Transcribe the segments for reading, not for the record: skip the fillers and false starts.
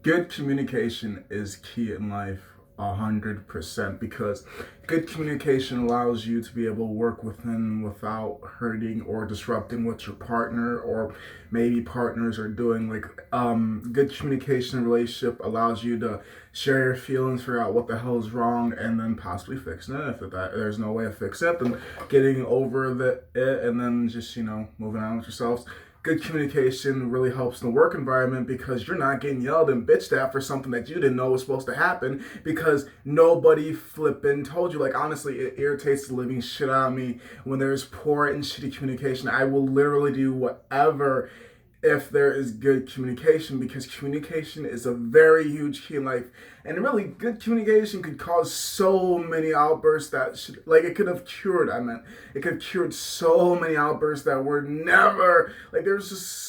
Good communication is key in life 100% because good communication allows you to be able to work within without hurting or disrupting what your partner or maybe partners are doing. Good communication in a relationship allows you to share your feelings, figure out what the hell is wrong, and then possibly fixing it. If there's no way to fix it, then getting over it and then just moving on with yourselves. Good communication really helps in the work environment because you're not getting yelled and bitched at for something that you didn't know was supposed to happen because nobody flipping told you. Like, honestly, it irritates the living shit out of me when there's poor and shitty communication. I will literally do whatever if there is good communication because communication is a very huge key in life. And really, good communication could cause so many outbursts that it could have cured, it could have cured so many outbursts that were never, there's just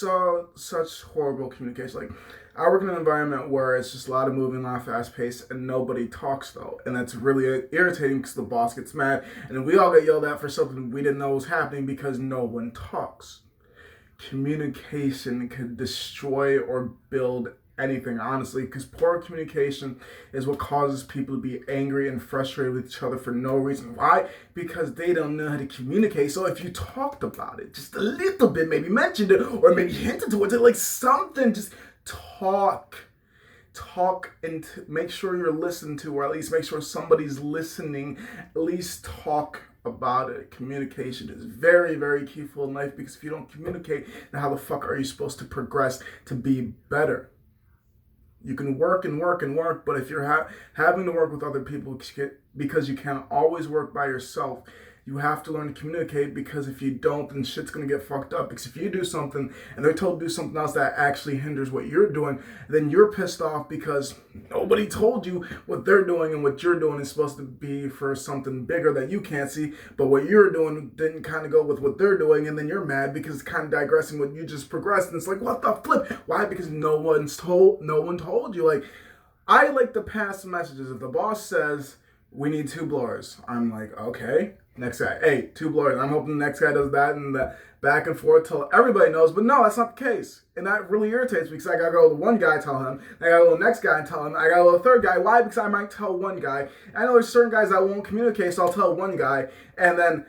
such horrible communication. I work in an environment where it's just a lot of moving, a lot of fast paced, and nobody talks though. And that's really irritating because the boss gets mad and we all get yelled at for something we didn't know was happening because no one talks. Communication can destroy or build anything, honestly, because poor communication is what causes people to be angry and frustrated with each other for no reason. Why? Because they don't know how to communicate. So if you talked about it just a little bit, maybe mentioned it or maybe hinted towards it, like something, just talk and make sure you're listened to, or at least make sure somebody's listening. At least talk about it. Communication is very, very key for life because if you don't communicate, then how the fuck are you supposed to progress to be better? You can work and work and work, but if you're having to work with other people because you can't always work by yourself, you have to learn to communicate because if you don't, then shit's going to get fucked up. Because if you do something and they're told to do something else that actually hinders what you're doing, then you're pissed off because nobody told you what they're doing and what you're doing is supposed to be for something bigger that you can't see. But what you're doing didn't kind of go with what they're doing, and then you're mad because it's kind of digressing what you just progressed. And it's like, what the flip? Why? Because no one told you. I like to pass messages. If the boss says, we need 2 blowers, I'm like, okay. Next guy, hey, 2 blowers. I'm hoping the next guy does that and the back and forth till everybody knows. But no, that's not the case. And that really irritates me because I gotta go to one guy, tell him. I gotta go to the next guy and tell him. I gotta go to the third guy. Why? Because I might tell one guy. I know there's certain guys that won't communicate, so I'll tell one guy. And then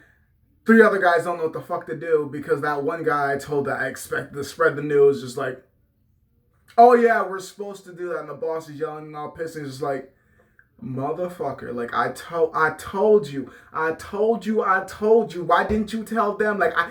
3 other guys don't know what the fuck to do because that one guy I told that I expected to spread the news just like, oh yeah, we're supposed to do that. And the boss is yelling and all pissed and just like, motherfucker, I told you. Why didn't you tell them? I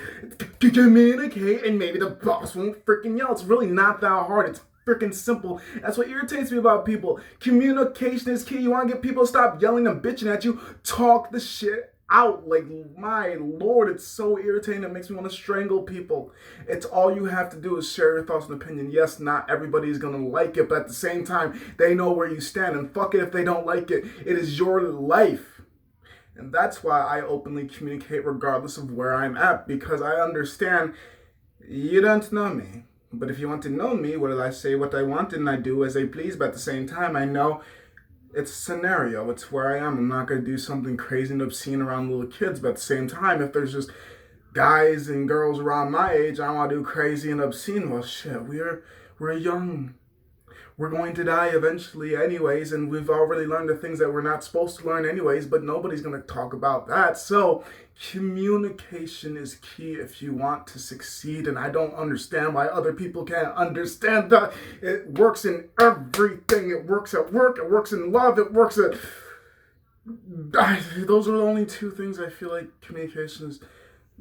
communicate and maybe the boss won't freaking yell. It's really not that hard. It's freaking simple. That's what irritates me about people. Communication is key. You want to get people to stop yelling and bitching at you? Talk the shit out. My lord, it's so irritating. It makes me want to strangle people. It's all you have to do is share your thoughts and opinion. Yes, not everybody's gonna like it, but at the same time, they know where you stand, and fuck it if they don't like it. It is your life. And that's why I openly communicate regardless of where I'm at, because I understand you don't know me. But if you want to know me, what did I say what I want and I do as I please, but at the same time I know it's a scenario. It's where I am. I'm not going to do something crazy and obscene around little kids. But at the same time, if there's just guys and girls around my age, I want to do crazy and obscene. Well, shit, we're young. We're going to die eventually anyways. And we've already learned the things that we're not supposed to learn anyways. But nobody's going to talk about that. So communication is key if you want to succeed. And I don't understand why other people can't understand that. It works in everything. It works at work. It works in love. It works at... Those are the only 2 things I feel like communication is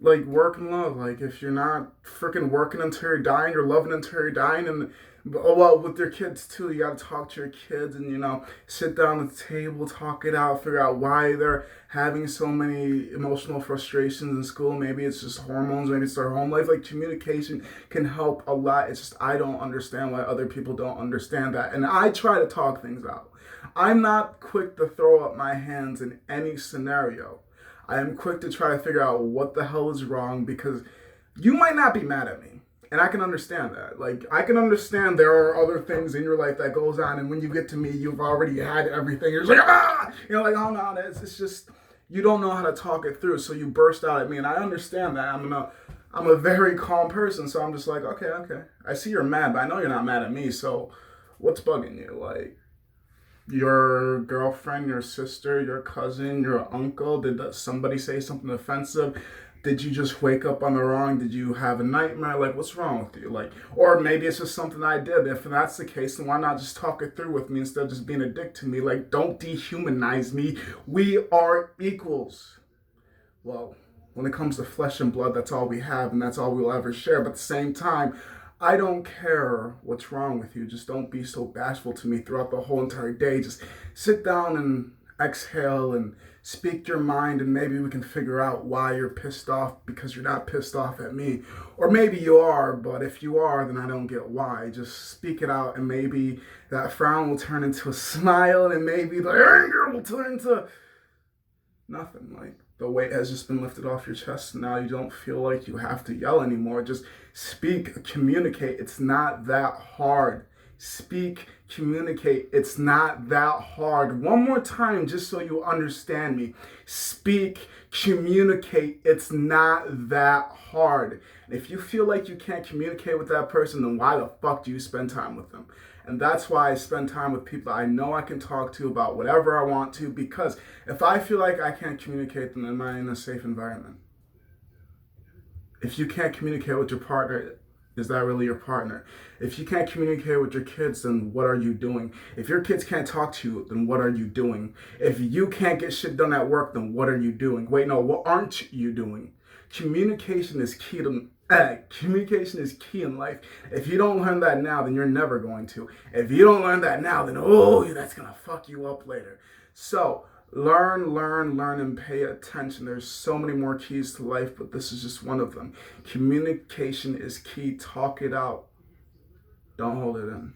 work and love. If you're not freaking working until you're dying, you're loving until you're dying. And well, with your kids too, you gotta talk to your kids and sit down at the table, talk it out, figure out why they're having so many emotional frustrations in school. Maybe it's just hormones, maybe it's their home life. Communication can help a lot. It's just I don't understand why other people don't understand that, and I try to talk things out. I'm not quick to throw up my hands in any scenario. I am quick to try to figure out what the hell is wrong because you might not be mad at me. And I can understand that. I can understand there are other things in your life that goes on. And when you get to me, you've already had everything. You're just oh no, it's just, you don't know how to talk it through. So you burst out at me. And I understand that. I'm a very calm person. So I'm just like, okay. I see you're mad, but I know you're not mad at me. So What's bugging you? Like, your girlfriend, your sister, your cousin, your uncle? Did somebody say something offensive? Did you just wake up on the wrong? Did you have a nightmare? Like, what's wrong with you? Like, or maybe it's just something I did. If that's the case, then why not just talk it through with me instead of just being a dick to me? Like, don't dehumanize me. We are equals. Well, when it comes to flesh and blood, that's all we have and that's all we'll ever share. But at the same time, I don't care what's wrong with you. Just don't be so bashful to me throughout the whole entire day. Just sit down and exhale and speak your mind, and maybe we can figure out why you're pissed off because you're not pissed off at me. Or maybe you are, but if you are, then I don't get why. Just speak it out, and maybe that frown will turn into a smile, and maybe the anger will turn into nothing. Like, the weight has just been lifted off your chest. Now you don't feel like you have to yell anymore. Just speak, communicate. It's not that hard. Speak, communicate. It's not that hard. One more time, just so you understand me. Speak, communicate. It's not that hard. And if you feel like you can't communicate with that person, then why the fuck do you spend time with them? And that's why I spend time with people I know I can talk to about whatever I want to, because if I feel like I can't communicate, then am I in a safe environment? If you can't communicate with your partner, is that really your partner? If you can't communicate with your kids, then what are you doing? If your kids can't talk to you, then what are you doing? If you can't get shit done at work, then what are you doing? Wait, no, what aren't you doing? Communication is key to communication is key in life. If you don't learn that now, then you're never going to. If you don't learn that now, then that's gonna fuck you up later. So learn, and pay attention. There's so many more keys to life, but this is just one of them. Communication is key. Talk it out. Don't hold it in.